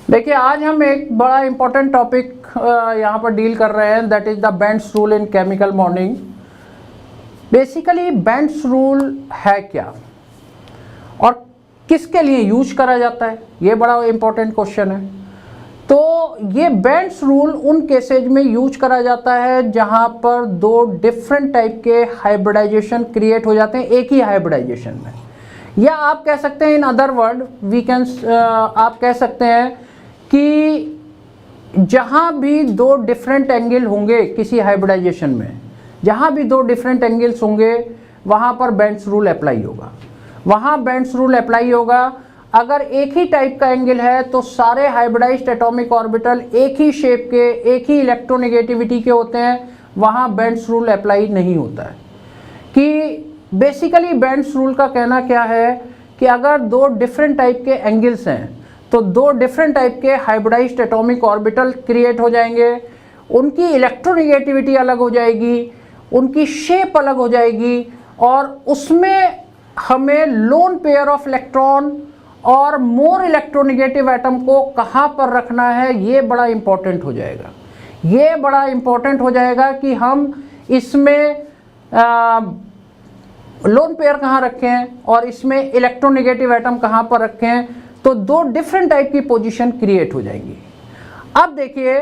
देखिए आज हम एक बड़ा इंपॉर्टेंट टॉपिक यहाँ पर डील कर रहे हैं, that is the Bent's rule in chemical bonding. Basically Bent's rule है क्या और किसके लिए यूज करा जाता है, ये बड़ा इंपॉर्टेंट क्वेश्चन है। तो ये बेंट्स रूल उन केसेज में यूज करा जाता है जहाँ पर दो डिफरेंट टाइप के हाइब्रिडाइजेशन क्रिएट हो जाते हैं एक ही हाइब्रिडाइजेशन में, या आप कह सकते हैं in other word we can आप कह सकते हैं कि जहाँ भी दो डिफरेंट एंगल होंगे किसी हाइब्रिडाइजेशन में, जहाँ भी दो डिफरेंट एंगल्स होंगे वहाँ पर बेंट्स रूल अप्लाई होगा, वहाँ बेंट्स रूल अप्लाई होगा। अगर एक ही टाइप का एंगल है तो सारे हाइब्रिडाइज्ड एटॉमिक ऑर्बिटल एक ही शेप के, एक ही इलेक्ट्रोनेगेटिविटी के होते हैं, वहाँ बेंट्स रूल अप्लाई नहीं होता है। कि बेसिकली बेंट्स रूल का कहना क्या है कि अगर दो डिफरेंट टाइप के एंगल्स हैं तो दो डिफरेंट टाइप के हाइब्रिडाइज्ड एटॉमिक ऑर्बिटल क्रिएट हो जाएंगे, उनकी इलेक्ट्रोनेगेटिविटी अलग हो जाएगी, उनकी शेप अलग हो जाएगी और उसमें हमें लोन पेयर ऑफ इलेक्ट्रॉन और मोर इलेक्ट्रोनेगेटिव एटम को कहाँ पर रखना है ये बड़ा इंपॉर्टेंट हो जाएगा। ये बड़ा इंपॉर्टेंट हो जाएगा कि हम इसमें लोन पेयर कहाँ रखें और इसमें इलेक्ट्रोनेगेटिव एटम कहाँ पर रखें, तो दो डिफरेंट टाइप की पोजीशन क्रिएट हो जाएंगी। अब देखिए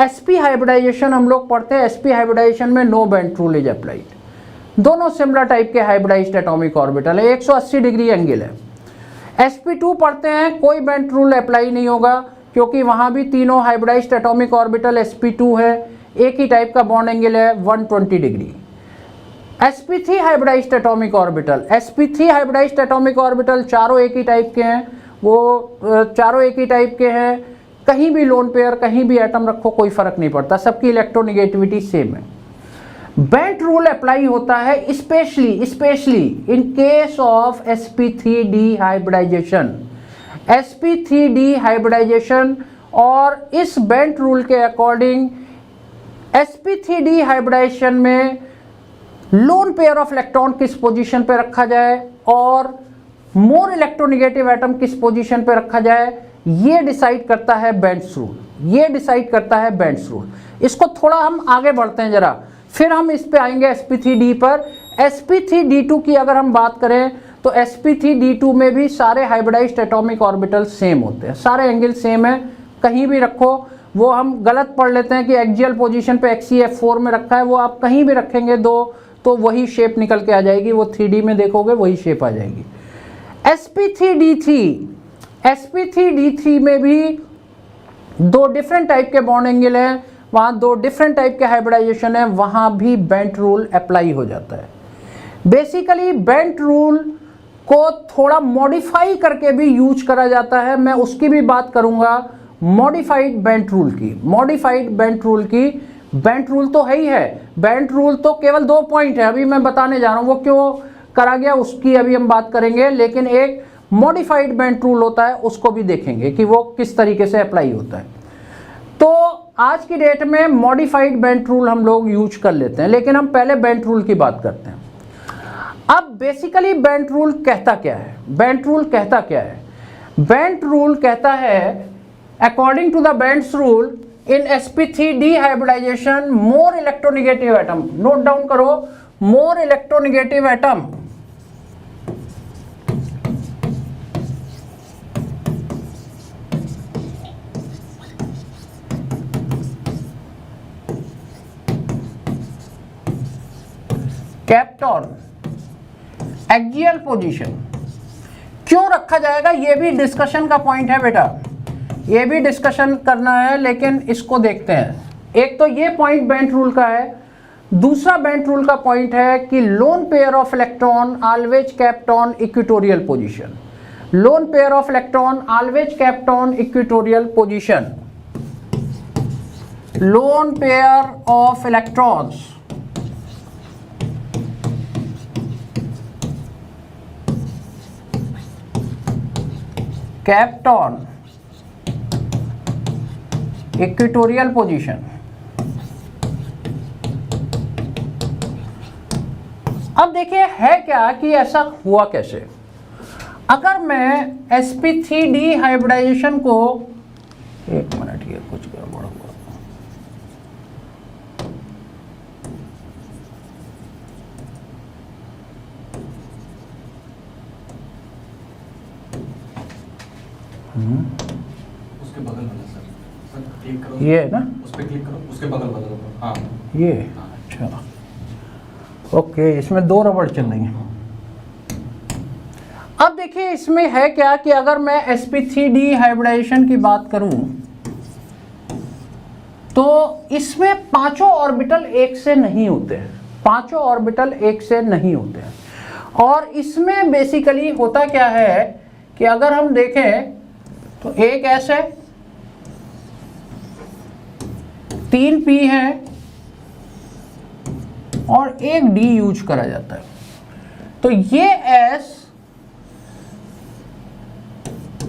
sp हाइब्रिडाइजेशन हम लोग पढ़ते हैं, sp हाइब्रिडाइजेशन में no bent rule is applied. दोनों सिमिलर टाइप के हाइब्रिडाइज्ड एटॉमिक ऑर्बिटल है, 180 डिग्री एंगल है। sp2 पढ़ते हैं, कोई बेंट रूल अप्लाई नहीं होगा क्योंकि वहाँ भी तीनों हाइब्रिडाइज्ड एटॉमिक ऑर्बिटल sp2 है, एक ही टाइप का बॉन्ड एंगल है 120 degree. sp3 hybridized atomic orbital, sp3 hybridized atomic orbital चारों एक ही टाइप के हैं, वो चारों एक ही टाइप के हैं, कहीं भी लोन पेयर कहीं भी एटम रखो कोई फर्क नहीं पड़ता, सबकी इलेक्ट्रोनेगेटिविटी सेम है। बेंट रूल अप्लाई होता है specially in case of sp3d hybridization, sp3d hybridization. और इस बेंट रूल के अकॉर्डिंग sp3d हाइब्रिडाइजेशन में लोन पेयर ऑफ इलेक्ट्रॉन किस पोजीशन पे रखा जाए और मोर इलेक्ट्रोनेगेटिव एटम किस पोजीशन पे रखा जाए, ये डिसाइड करता है बेंट्स रूल, ये डिसाइड करता है बेंट्स रूल। इसको थोड़ा हम आगे बढ़ते हैं जरा, फिर हम इस पे आएंगे sp3d पर। sp3d2 की अगर हम बात करें तो sp3d2 में भी सारे हाइब्रिडाइज्ड एटॉमिक ऑर्बिटल सेम होते हैं, सारे एंगल सेम है, कहीं भी रखो। वो हम गलत पढ़ लेते हैं कि एक्सियल पोजीशन पे xef4 में रखा है, वो आप कहीं भी रखेंगे दो तो वही शेप निकल के आ जाएगी, वो 3D में देखोगे वही शेप आ जाएगी। sp3d3 में भी दो डिफरेंट टाइप के बॉन्ड एंगल हैं, वहाँ दो डिफरेंट टाइप के हाइब्रिडाइजेशन है, वहाँ भी बेंट रूल अप्लाई हो जाता है। बेसिकली बेंट रूल को थोड़ा मॉडिफाई करके भी यूज करा जाता है, मैं उसकी भी बात करूँगा, मॉडिफाइड बेंट रूल की। मॉडिफाइड बेंट रूल की, बेंट रूल तो है ही है, बेंट रूल तो केवल 2 पॉइंट है अभी मैं बताने जा रहा हूँ, वो क्यों करा गया उसकी अभी हम बात करेंगे, लेकिन एक मॉडिफाइड बेंट रूल होता है उसको भी देखेंगे कि वो किस तरीके से अप्लाई होता है। तो आज की डेट में मॉडिफाइड बेंट रूल हम लोग यूज कर लेते हैं, लेकिन हम पहले बेंट रूल की बात करते हैं। अब बेसिकली बेंट रूल कहता क्या है, बेंट रूल कहता क्या है? बेंट रूल कहता है according to the Bent's rule in sp3d hybridization more electronegative atom, note down करो, मोर इलेक्ट्रोनेगेटिव एटम कैप्टॉन एक्सियल पोजीशन क्यों रखा जाएगा, ये भी डिस्कशन का पॉइंट है बेटा, ये भी डिस्कशन करना है, लेकिन इसको देखते हैं। एक तो ये पॉइंट बेंट रूल का है, दूसरा बेंट रूल का पॉइंट है कि loan pair of electron always kept on equatorial position, loan pair of electron always kept on equatorial position, loan pair of electrons kept on equatorial position. अब देखिए है क्या कि ऐसा हुआ कैसे। अगर मैं sp3d हाइब्रिडाइजेशन को एक मिनट, ये कुछ गड़बड़ हुआ। उसके बगल वाला सर क्लिक करो, ये है ना, उस पे क्लिक करो, उसके बगल वाला। हाँ ये अच्छा, ओके, इसमें 2 रबड़ चल रही हैं। अब देखिए इसमें है क्या कि अगर मैं sp3d हाइब्रिडाइजेशन की बात करूं तो इसमें पांचों ऑर्बिटल एक से नहीं होते हैं, पांचों ऑर्बिटल एक से नहीं होते हैं। और इसमें बेसिकली होता क्या है कि अगर हम देखें तो एक s है, 3 p है और एक d यूज करा जाता है। तो ये s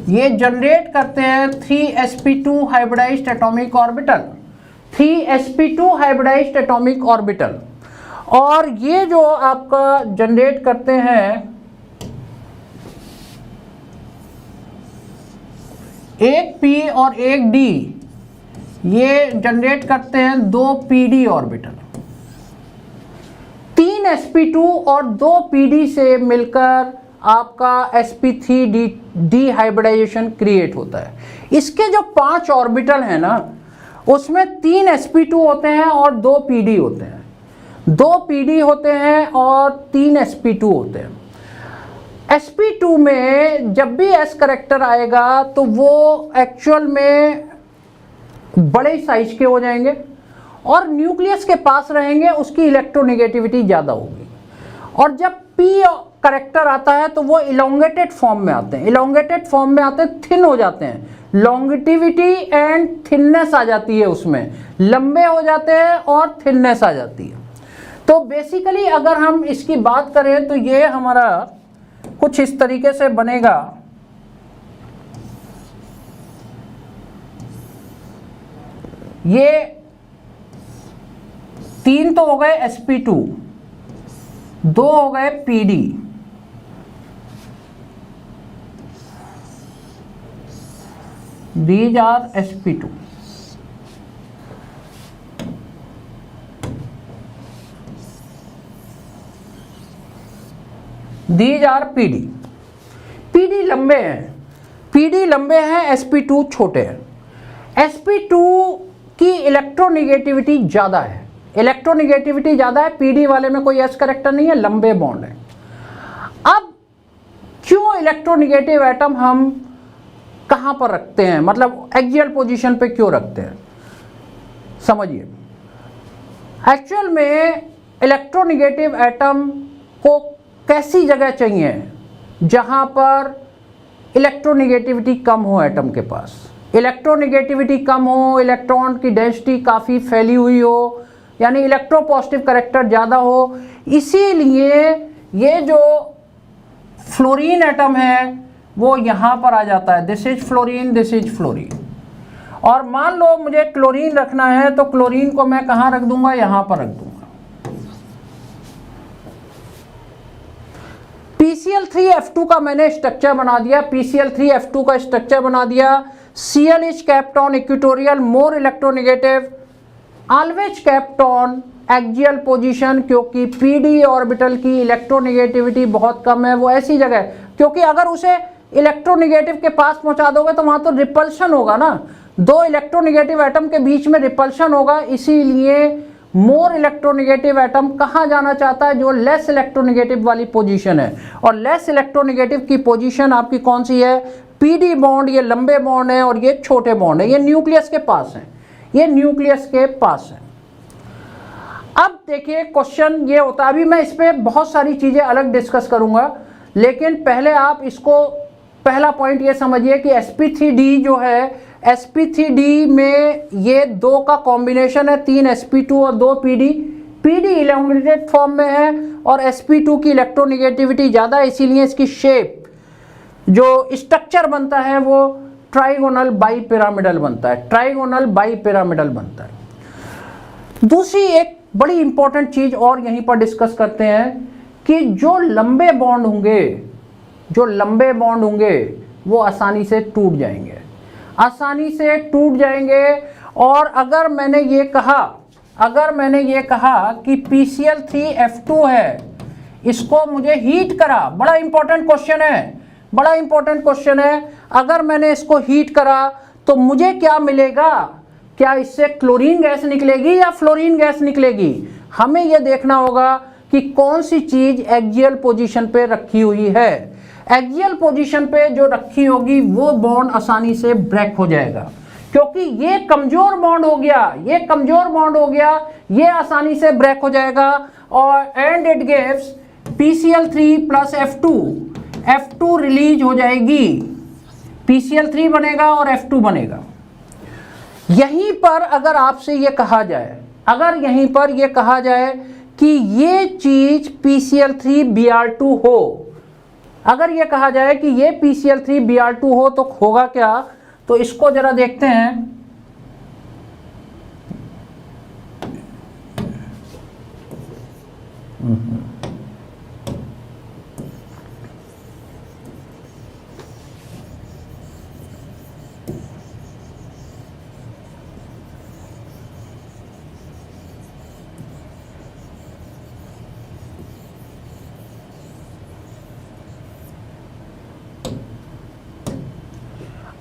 ये जनरेट करते हैं 3sp2 hybridized atomic orbital, 3sp2 hybridized atomic orbital. और ये जो आपका जनरेट करते हैं एक p और एक d, ये जनरेट करते हैं 2 pd ऑर्बिटल। 3 sp2 और 2 pd से मिलकर आपका sp3d हाइब्रिडाइजेशन क्रिएट होता है। इसके जो 5 ऑर्बिटल हैं ना, उसमें 3 sp2 होते हैं और 2 pd होते हैं, 2 pd होते हैं और 3 sp2 होते हैं। sp2 में जब भी s करेक्टर आएगा तो वो एक्चुअल में बड़े साइज के हो जाएंगे और न्यूक्लियस के पास रहेंगे, उसकी इलेक्ट्रोनेगेटिविटी ज़्यादा होगी। और जब p करेक्टर आता है तो वो इलोंगेटेड फॉर्म में आते हैं, इलोंगेटेड फॉर्म में आते हैं, थिन हो जाते हैं, लॉन्गिटिविटी एंड थिननेस आ जाती है, उसमें लंबे हो जाते हैं और थिननेस आ जाती है। तो बेसिकली अगर हम इसकी बात करें तो ये हमारा कुछ इस तरीके से बनेगा। ये 3 तो हो गए sp2, 2 हो गए pd, these are sp2, these are pd। pd लंबे हैं, pd लंबे हैं, sp2 छोटे हैं। sp2 की इलेक्ट्रोनेगेटिविटी ज़्यादा है, इलेक्ट्रोनेगेटिविटी ज़्यादा है, pd वाले में कोई s करेक्टर नहीं है, लंबे बॉन्ड है। अब क्यों इलेक्ट्रोनेगेटिव एटम हम कहाँ पर रखते हैं, मतलब एक्सियल पोजीशन पे क्यों रखते हैं, समझिए। एक्चुअल में इलेक्ट्रोनेगेटिव एटम को कैसी जगह चाहिए जहाँ पर इलेक्ट्रोनेगेटिविटी कम हो एटम के पास, इलेक्ट्रोनेगेटिविटी कम हो, इलेक्ट्रॉन की डेंसिटी काफ़ी फैली हुई हो, यानी इलेक्ट्रोपॉजिटिव करेक्टर ज़्यादा हो। इसीलिए ये जो फ्लोरीन एटम है वो यहाँ पर आ जाता है, this is fluorine, this is fluorine. और मान लो मुझे क्लोरीन रखना है तो क्लोरीन को मैं कहाँ रख दूंगा, यहाँ पर रख दूंगा। PCl3F2 का मैंने स्ट्रक्चर बना दिया, PCl3F2 का स्ट्रक्चर बना दिया। Cl is kept on equatorial, more electronegative, always kept on axial position, क्योंकि pd ऑर्बिटल की इलेक्ट्रोनेगेटिविटी बहुत कम है। वो ऐसी जगह है क्योंकि अगर उसे इलेक्ट्रोनेगेटिव के पास पहुंचा दोगे तो वहां तो रिपल्शन होगा ना, 2 इलेक्ट्रोनेगेटिव एटम के बीच में रिपल्शन होगा। इसीलिए मोर इलेक्ट्रोनेगेटिव एटम कहाँ जाना चाहता है, जो लेस इलेक्ट्रोनेगेटिव वाली पोजीशन है। और लेस इलेक्ट्रोनेगेटिव की पोजीशन आपकी कौन सी है, पीडी बॉन्ड, ये लंबे बॉन्ड है और ये छोटे बॉन्ड है, ये न्यूक्लियस के पास है, ये न्यूक्लियस के पास है। अब देखिए क्वेश्चन ये होता है, अभी मैं इस पर बहुत सारी चीज़ें अलग डिस्कस करूंगा, लेकिन पहले आप इसको पहला पॉइंट ये समझिए कि sp3d जो है, sp3d में ये 2 का कॉम्बिनेशन है, 3 sp2 और 2 pd। pd इलोंगेटेड फॉर्म में है और sp2 की इलेक्ट्रोनेगेटिविटी ज़्यादा है, इसीलिए इसकी शेप जो स्ट्रक्चर बनता है वो ट्राइगोनल बाईपिरामिडल बनता है, ट्राइगोनल बाईपिरामिडल बनता है। दूसरी एक बड़ी इंपॉर्टेंट चीज़ और यहीं पर डिस्कस करते हैं कि जो लंबे बॉन्ड होंगे वो आसानी से टूट जाएंगे। आसानी से टूट जाएंगे। और अगर मैंने ये कहा कि PCl3F2 है, इसको मुझे हीट करा, बड़ा इंपॉर्टेंट क्वेश्चन है, अगर मैंने इसको हीट करा तो मुझे क्या मिलेगा? क्या इससे क्लोरीन गैस निकलेगी या फ्लोरीन गैस निकलेगी? हमें यह देखना होगा कि कौन सी चीज एक्सियल पोजीशन पे रखी हुई है। एक्सियल पोजीशन पे जो रखी होगी वो बॉन्ड आसानी से ब्रेक हो जाएगा, क्योंकि ये कमजोर बॉन्ड हो गया, ये आसानी से ब्रेक हो जाएगा। और and it gives PCl3 plus F2 release हो जाएगी, PCl3 बनेगा और F2 बनेगा। यहीं पर अगर आपसे ये कहा जाए, कि ये चीज PCl3Br2 हो, अगर ये कहा जाए कि ये PCl3Br2 हो तो होगा क्या? तो इसको जरा देखते हैं।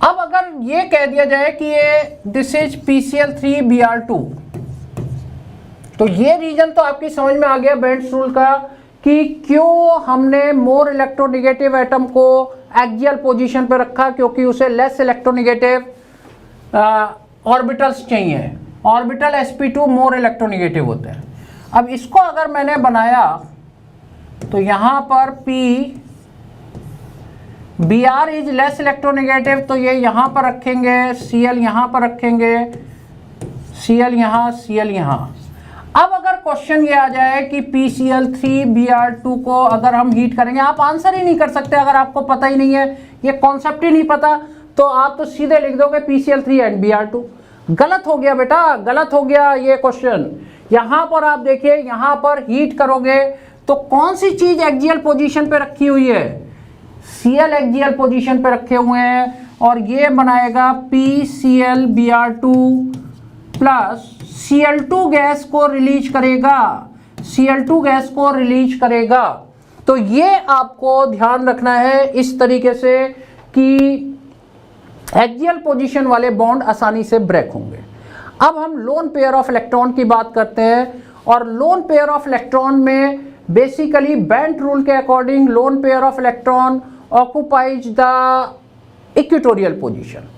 अब अगर ये कह दिया जाए कि ये दिस इज PCl3Br2, तो ये रीजन तो आपकी समझ में आ गया बेंट्स रूल का, कि क्यों हमने मोर इलेक्ट्रोनेगेटिव एटम को एक्सियल पोजीशन पे रखा, क्योंकि उसे लेस इलेक्ट्रोनेगेटिव ऑर्बिटल्स चाहिए। ऑर्बिटल sp2 मोर इलेक्ट्रोनेगेटिव होते हैं। अब इसको अगर मैंने बनाया तो यहां पर Br इज लेस इलेक्ट्रोनेगेटिव, तो ये यहां पर रखेंगे, Cl यहां पर रखेंगे, Cl यहां, Cl यहां। अब अगर क्वेश्चन ये आ जाए कि PCl3Br2 को अगर हम हीट करेंगे, आप आंसर ही नहीं कर सकते अगर आपको पता ही नहीं है, ये कॉन्सेप्ट ही नहीं पता, तो आप तो सीधे लिख दोगे PCl3 एंड Br2। गलत हो गया बेटा, गलत हो गया ये क्वेश्चन। यहां पर आप देखिए, यहां पर हीट करोगे तो कौन सी चीज एक्सियल पोजीशन पे रखी हुई है? Cl एक्सियल पोजीशन पे रखे हुए हैं, और ये बनाएगा PClBr2 प्लस Cl2 गैस को रिलीज करेगा, तो ये आपको ध्यान रखना है इस तरीके से कि एक्सियल पोजीशन वाले बॉन्ड आसानी से ब्रेक होंगे। अब हम लोन पेयर ऑफ इलेक्ट्रॉन की बात करते हैं, और लोन पेयर ऑफ इलेक्ट्रॉन में बेसिकली बेंट रूल के according loan pair of electron occupies the equatorial position.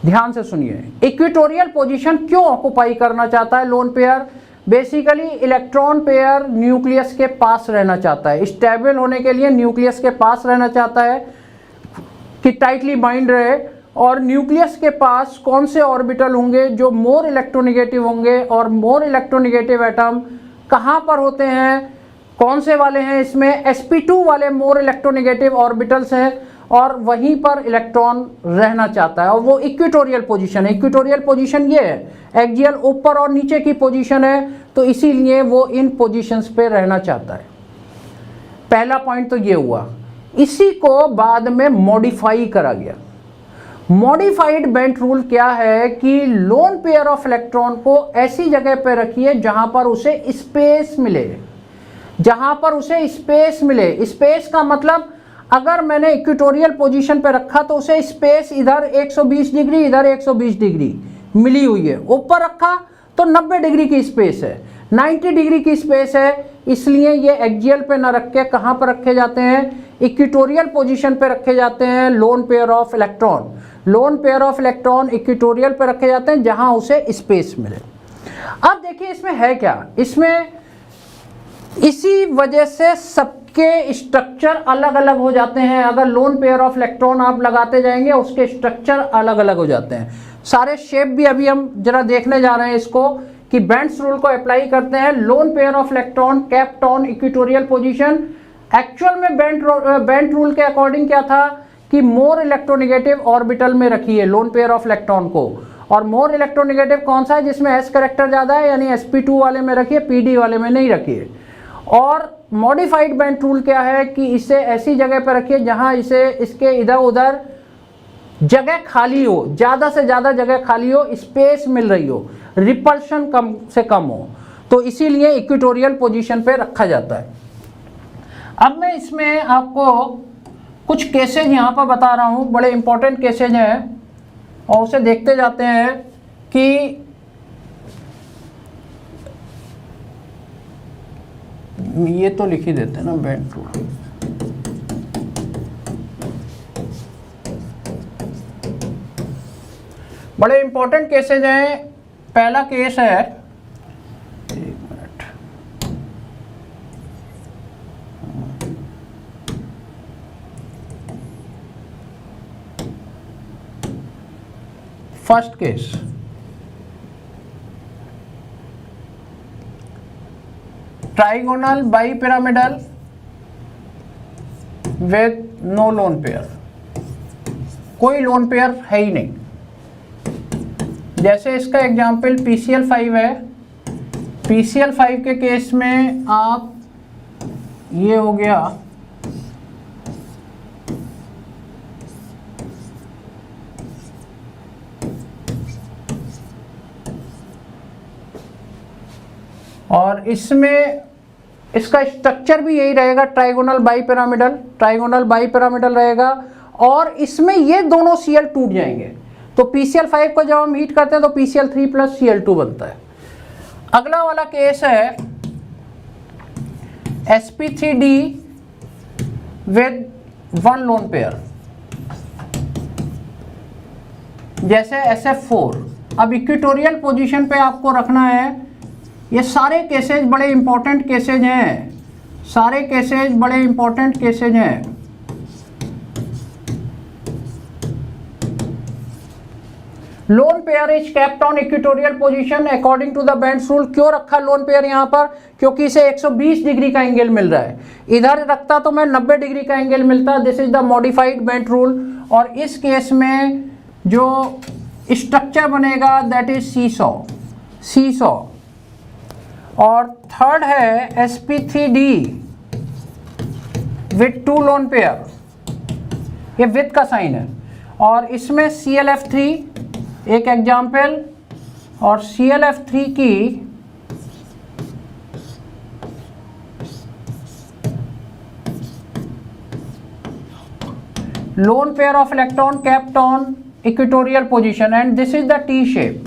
ध्यान से सुनिए, इक्वेटोरियल पोजीशन क्यों ऑक्युपाई करना चाहता है lone pair? Basically electron pair nucleus के पास रहना चाहता है, स्टेबल होने के लिए न्यूक्लियस के पास रहना चाहता है कि टाइटली बाइंड रहे। और न्यूक्लियस के पास कौन से ऑर्बिटल होंगे जो मोर इलेक्ट्रोनेगेटिव होंगे, और मोर इलेक्ट्रोनेगेटिव एटम कहाँ पर होते हैं, कौन से वाले हैं? इसमें sp2 वाले मोर इलेक्ट्रोनेगेटिव ऑर्बिटल्स हैं, और वहीं पर इलेक्ट्रॉन रहना चाहता है, और वो इक्वेटोरियल पोजीशन है। इक्वेटोरियल पोजीशन ये है, एक्सियल ऊपर और नीचे की पोजीशन है, तो इसीलिए वो इन पोजीशंस पे रहना चाहता है। पहला पॉइंट तो ये हुआ। इसी को बाद में मॉडिफाई करा गया। मॉडिफाइड बेंट रूल क्या है कि लोन पेयर ऑफ इलेक्ट्रॉन को ऐसी जगह पे रखिए जहां पर उसे स्पेस मिले, स्पेस का मतलब अगर मैंने इक्वेटोरियल पोजीशन पे रखा तो उसे स्पेस इधर 120 डिग्री, इधर 120 डिग्री मिली हुई है। ऊपर रखा तो 90 डिग्री की स्पेस है, 90 डिग्री की स्पेस है, इसलिए ये एक्सियल पे ना रख के कहाँ पर रखे जाते हैं? इक्वेटोरियल पोजीशन पे रखे जाते हैं lone pair of electron. Loan pair of electron equatorial पे रखे जाते हैं जहां उसे स्पेस मिले। अब देखिए इसमें है क्या, इसमें इसी वजह से सबके स्ट्रक्चर अलग अलग हो जाते हैं। अगर लोन पेयर ऑफ इलेक्ट्रॉन आप लगाते जाएंगे उसके स्ट्रक्चर अलग अलग हो जाते हैं। सारे शेप भी अभी हम जरा देखने जा रहे हैं इसको, कि बेंट्स रूल को अप्लाई करते हैं। Lone pair of electron kept on equatorial position. Actual में बेंट रूल के अकॉर्डिंग क्या था कि मोर इलेक्ट्रोनेगेटिव ऑर्बिटल में रखिए लोन पेयर ऑफ इलेक्ट्रॉन को, और मोर इलेक्ट्रोनेगेटिव कौन सा है? जिसमें s करेक्टर ज़्यादा है, यानी sp2 वाले में रखिए, pd वाले में नहीं रखिए। और मॉडिफाइड बेंट रूल क्या है कि इसे ऐसी जगह पर रखिए जहां इसे इसके इधर उधर जगह खाली हो, ज़्यादा से ज़्यादा जगह खाली हो, स्पेस मिल रही हो, रिपल्शन कम से कम हो, तो इसीलिए इक्वेटोरियल पोजीशन पे रखा जाता है। अब मैं इसमें आपको कुछ केसेज यहाँ पर बता रहा हूँ, बड़े इंपॉर्टेंट केसेज हैं और उसे देखते जाते हैं कि ये तो लिख ही देते हैं ना, बेंड टूल। बड़े इंपॉर्टेंट केसेज हैं। पहला केस है, एक minute, first case, trigonal bipyramidal with no lone pair, कोई लोन पेयर है ही नहीं। जैसे इसका एग्जाम्पल PCl5 है। PCl5 के केस में आप, ये हो गया और इसमें इसका स्ट्रक्चर भी यही रहेगा, ट्राइगोनल बाईपिरामिडल रहेगा और इसमें ये दोनों Cl टूट जाएंगे। तो PCl5 को जब हम हीट करते हैं तो PCl3 प्लस Cl2 बनता है। अगला वाला केस है sp3d with one lone pair, जैसे SF4। अब इक्वेटोरियल पोजीशन पे आपको रखना है। ये सारे केसेज बड़े इंपॉर्टेंट केसेज हैं, सारे केसेज बड़े इंपॉर्टेंट केसेज हैं। Lone pair is kept on equatorial position according to the bent's rule. क्यों रखा लोन पेयर यहाँ पर? क्योंकि इसे 120 डिग्री का एंगल मिल रहा है। इधर रखता तो मैं 90 डिग्री का एंगल मिलता। This is the modified bend rule. और इस केस में जो स्ट्रक्चर बनेगा दैट इज सीसॉ। और थर्ड है sp3d with to lone pair, ये विथ का साइन है। और इसमें ClF3 एक एग्जाम्पल, और ClF3 की loan pair of electron kept on equatorial position and this is the T shape.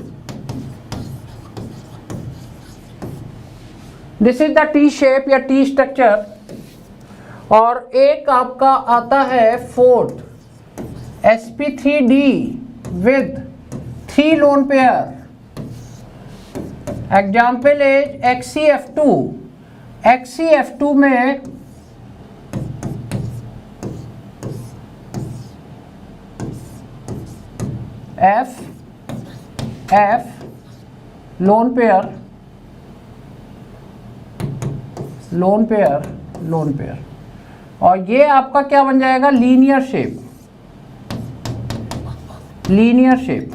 This is the T shape या टी स्ट्रक्चर। और एक आपका आता है fourth sp3d with 3 lone pair, example is XCF2। XCF2 में F lone pair, और ये आपका क्या बन जाएगा? Linear shape.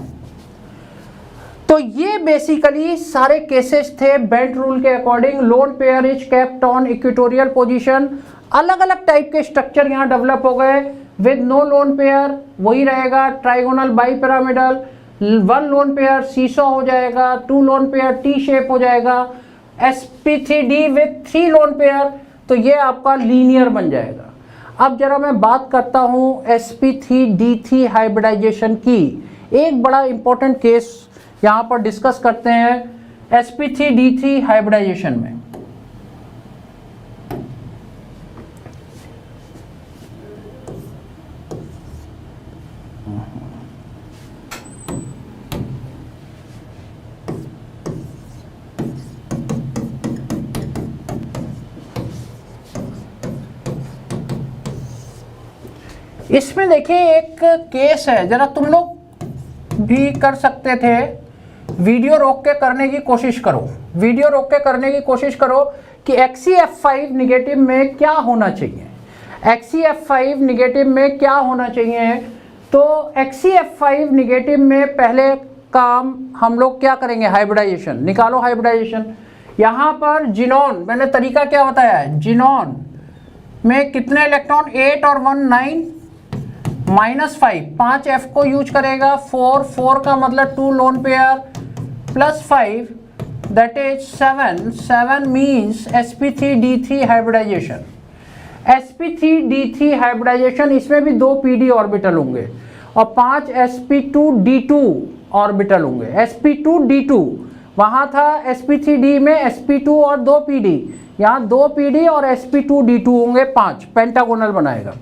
तो ये बेसिकली सारे केसेस थे बेंट रूल के according. Loan pair is kept on equatorial position. अलग अलग टाइप के स्ट्रक्चर यहाँ डेवलप हो गए। विद नो लोन पेयर वही रहेगा, trigonal bipyramidal. 1 lone pair seesaw हो जाएगा, 2 लोन पेयर टी शेप हो जाएगा, sp3d विद 3 लोन पेयर, तो ये आपका लीनियर बन जाएगा। अब जरा मैं बात करता हूँ sp3d3 हाइब्रिडाइजेशन की। एक बड़ा इंपॉर्टेंट केस यहाँ पर डिस्कस करते हैं sp3d3 हाइब्रिडाइजेशन में। इसमें देखिए एक केस है, जरा तुम लोग भी कर सकते थे। वीडियो रोक के करने की कोशिश करो कि XCF5 निगेटिव में क्या होना चाहिए। XCF5 निगेटिव में क्या होना चाहिए? तो XCF5 निगेटिव में पहले काम हम लोग क्या करेंगे? हाइब्रिडाइजेशन निकालो। हाइब्रिडाइजेशन यहाँ पर जिनॉन, मैंने तरीका क्या बताया है? जिनॉन में कितने इलेक्ट्रॉन? 8 और 1 9, -5, 5 F को यूज करेगा, 4 का मतलब 2 lone pair plus 5 that is 7 means sp3d3 hybridization. sp3d3 hybridization, इसमें भी 2 pd ऑर्बिटल होंगे और 5 sp2d2 ऑर्बिटल होंगे। sp2d2 वहाँ था sp3d में sp2 और 2 pd, यहाँ 2 pd और sp2d2 होंगे 5, पेंटागोनल बनाएगा।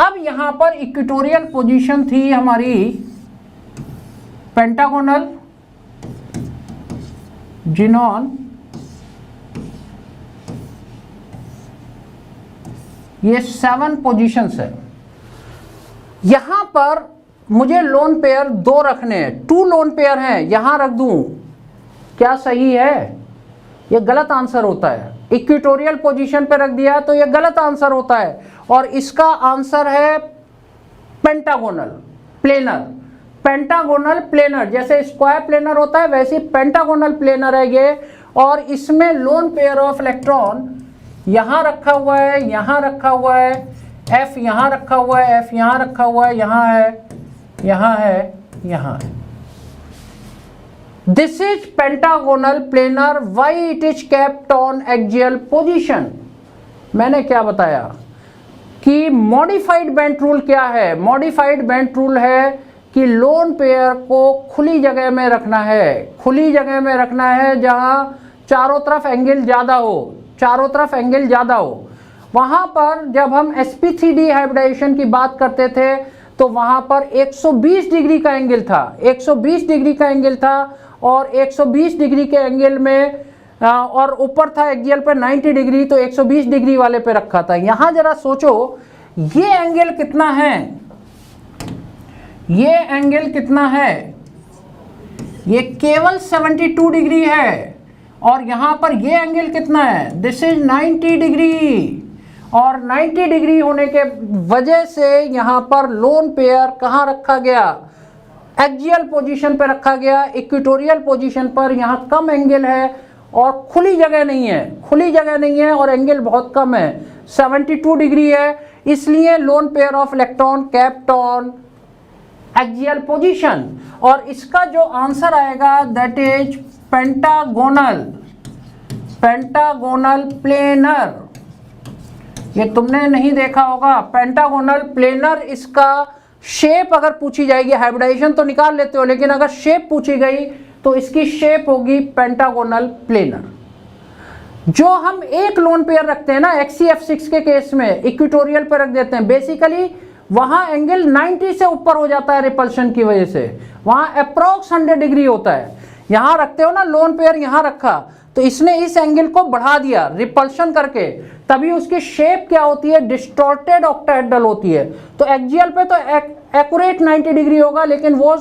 अब यहाँ पर इक्वेटोरियल पोजीशन थी हमारी पेंटागोनल, जिनॉन, ये 7 पोजीशंस है। यहां पर मुझे लोन पेयर 2 रखने हैं, 2 लोन पेयर हैं, यहां रख दूं, क्या सही है? ये गलत आंसर होता है। इक्वेटोरियल पोजीशन पे रख दिया तो ये गलत आंसर होता है और इसका आंसर है पेंटागोनल प्लेनर। पेंटागोनल प्लेनर, जैसे स्क्वायर प्लेनर होता है वैसे पेंटागोनल प्लेनर है ये, और इसमें लोन पेयर ऑफ इलेक्ट्रॉन यहाँ रखा हुआ है, यहाँ रखा हुआ है, F यहाँ रखा हुआ है, F यहाँ रखा हुआ है, यहाँ है, यहाँ है, यहाँ है। This is pentagonal planar, why it is kept on axial position. मैंने क्या बताया कि मॉडिफाइड बेंट रूल क्या है? मॉडिफाइड बेंट रूल है कि लोन पेयर को खुली जगह में रखना है, खुली जगह में रखना है जहां चारों तरफ एंगल ज़्यादा हो, चारों तरफ एंगल ज़्यादा हो। वहाँ पर जब हम sp3d हाइब्रिडाइजेशन की बात करते थे तो वहाँ पर 120 डिग्री का एंगल था, 120 डिग्री का एंगल था, और 120 डिग्री के एंगल में और ऊपर था एक्सियल पे 90 डिग्री, तो 120 डिग्री वाले पे रखा था। यहाँ जरा सोचो ये एंगल कितना है, ये एंगल कितना है? ये केवल 72 डिग्री है, और यहाँ पर ये एंगल कितना है? दिस इज 90 डिग्री, और 90 डिग्री होने के वजह से यहाँ पर लोन पेयर कहाँ रखा गया? एक्सियल पोजीशन पे रखा गया, इक्वेटोरियल पोजीशन पर। यहाँ कम एंगल है और खुली जगह नहीं है, खुली जगह नहीं है और एंगल बहुत कम है, 72 डिग्री है, इसलिए loan pair of electron kept on axial position. और इसका जो आंसर आएगा that is pentagonal, pentagonal planar. ये तुमने नहीं देखा होगा, पेंटागोनल प्लेनर। इसका शेप अगर पूछी जाएगी, हाइब्रिडाइजेशन तो निकाल लेते हो, लेकिन अगर शेप पूछी गई तो इसकी शेप होगी पेंटागोनल प्लेनर। जो हम एक लोन पेयर रखते हैं ना XeF6 के केस में, इक्वेटोरियल पे रख देते हैं, बेसिकली वहां एंगल 90 से ऊपर हो जाता है रिपल्शन की वजह से, वहां अप्रोक्स 100 डिग्री होता है। यहां रखते हो ना लोन पेयर, यहां रखा तो इसने इस एंगल को बढ़ा दिया रिपल्शन करके, तभी उसकी शेप क्या होती है? डिस्टॉर्टेड ऑक्टाहेड्रल होती है। तो एक्सियल पे तो एक्यूरेट 90 डिग्री होगा, लेकिन वो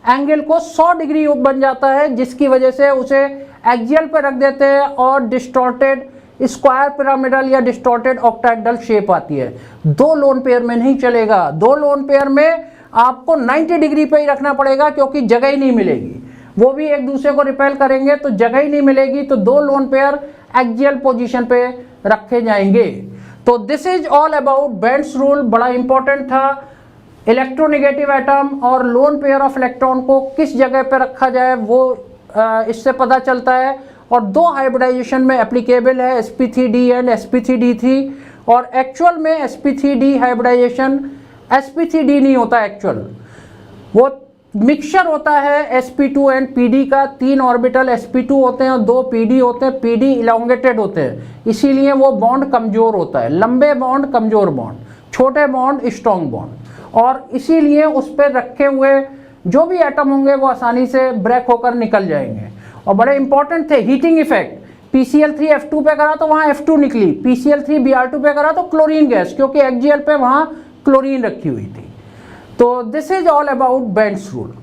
एंगल को 100 डिग्री बन जाता है, जिसकी वजह से उसे एक्सियल पे रख देते हैं और डिस्टॉर्टेड स्क्वायर पिरामिडल या डिस्टॉर्टेड ऑक्टाहेड्रल शेप आती है। 2 लोन पेयर में नहीं चलेगा, 2 लोन पेयर में आपको 90 डिग्री पे ही रखना पड़ेगा, क्योंकि जगह ही नहीं मिलेगी, वो भी एक दूसरे को रिपेल करेंगे तो जगह ही नहीं मिलेगी। तो 2 लोन पेयर एक्सियल पोजीशन पे रखे जाएंगे। तो this is all about Bent's rule, बड़ा इंपॉर्टेंट था। इलेक्ट्रोनेगेटिव एटम और लोन पेयर ऑफ इलेक्ट्रॉन को किस जगह पे रखा जाए वो इससे पता चलता है, और 2 हाइब्रिडाइजेशन में एप्लीकेबल है, sp3d एंड sp3d3। और एक्चुअल में sp3d हाइब्रिडाइजेशन sp3d नहीं होता, एक्चुअल वो मिक्सचर होता है sp2 एंड pd का। 3 ऑर्बिटल sp2 होते हैं और 2 pd होते हैं, pd इलोंगेटेड होते हैं, इसीलिए वो बॉन्ड कमज़ोर होता है। लंबे बॉन्ड कमज़ोर बॉन्ड, छोटे बॉन्ड स्ट्रॉन्ग बॉन्ड, और इसीलिए उस पर रखे हुए जो भी एटम होंगे वो आसानी से ब्रेक होकर निकल जाएंगे। और बड़े इंपॉर्टेंट थे हीटिंग इफेक्ट, PCl3 F2 पे करा तो वहाँ F2 निकली, PCl3 Br2 पे करा तो क्लोरीन गैस, क्योंकि एक्सियल पे वहाँ क्लोरीन रखी हुई थी। तो this is all about Bent's rule.